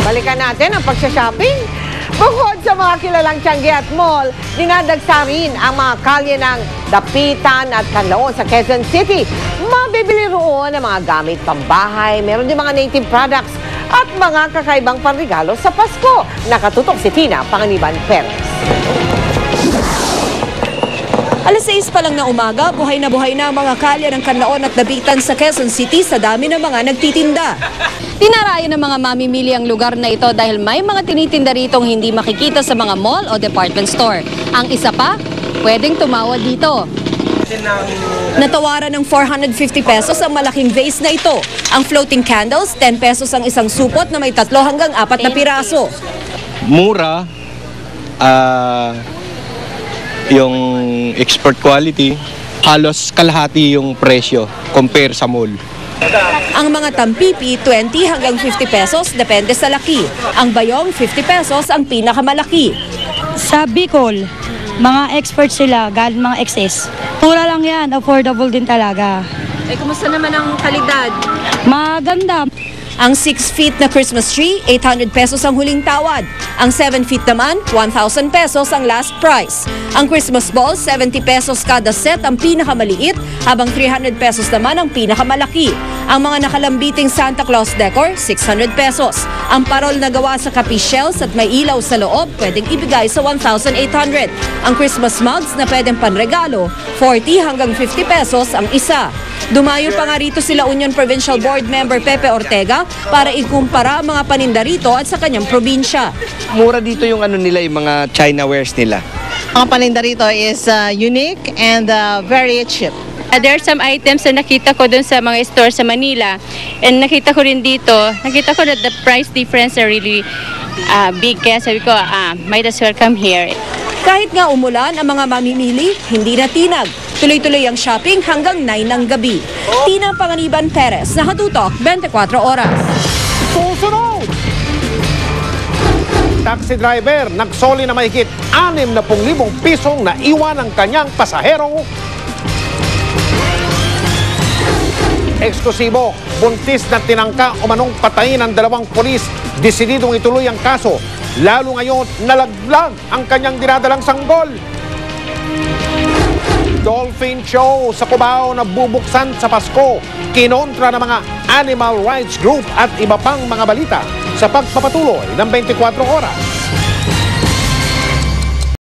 Balikan natin ang pagsha-shopping. Bukod sa mga kilalang Tiangge at mall, dinadagsa rin ang mga kalye ng Dapitan at Canlaon sa Quezon City. Mabibili roon ang mga gamit pambahay, meron din mga native products at mga kakaibang panregalo sa Pasko. Nakatutok si Tina Panganiban Perez. Alas 6 pa lang na umaga, buhay na ang mga kalye ng Canlaon at Dapitan sa Quezon City sa dami ng mga nagtitinda. Tinarayan ng mga mamimili ang lugar na ito dahil may mga tinitinda ritong hindi makikita sa mga mall o department store. Ang isa pa, pwedeng tumawad dito. Natawaran ng 450 pesos ang malaking vase na ito. Ang floating candles, 10 pesos ang isang supot na may 3 hanggang 4 na piraso. Mura, yung export quality, halos kalahati yung presyo compare sa mall. Ang mga tampipi, 20 hanggang 50 pesos, depende sa laki. Ang bayong, 50 pesos ang pinakamalaki. Sa Bicol, mga expert sila, galing mga excess. Mura lang yan, affordable din talaga. Kumusta naman ang kalidad? Maganda. Ang 6 feet na Christmas tree, 800 pesos ang huling tawad. Ang 7 feet naman, 1,000 pesos ang last price. Ang Christmas ball, 70 pesos kada set ang pinakamaliit, habang 300 pesos naman ang pinakamalaki. Ang mga nakalambiting Santa Claus decor, 600 pesos. Ang parol na gawa sa capiz shells at may ilaw sa loob, pwedeng ibigay sa 1,800. Ang Christmas mugs na pwedeng panregalo, 40 hanggang 50 pesos ang isa. Dumayo pa nga rito sila Union Provincial Board Member Pepe Ortega para ikumpara ang mga paninda rito at sa kanyang probinsya. Mura dito yung nila, yung mga China wares nila. Ang paninda rito is unique and very cheap. There are some items na nakita ko dun sa mga store sa Manila and nakita ko rin dito, nakita ko that the price difference are really big, kaya sabi ko, might as well come here. Kahit nga umulan, ang mga mamimili, hindi na tinag. Tuloy-tuloy ang shopping hanggang 9 ng gabi. Tina Panganiban Perez, nakatutok 24 oras. Susunod! Taxi driver nagsoli na mahigit 60,000 pisong na iwan ng kanyang pasahero. Eksklusibo, buntis na tinangka umanong patayin ng 2 pulis, desididong ituloy ang kaso. Lalo ngayon, nalaglag ang kanyang dinadalang sanggol. Dolphin Show sa Cubao na bubuksan sa Pasko. Kinontra ng mga animal rights group at iba pang mga balita sa pagpapatuloy ng 24 oras.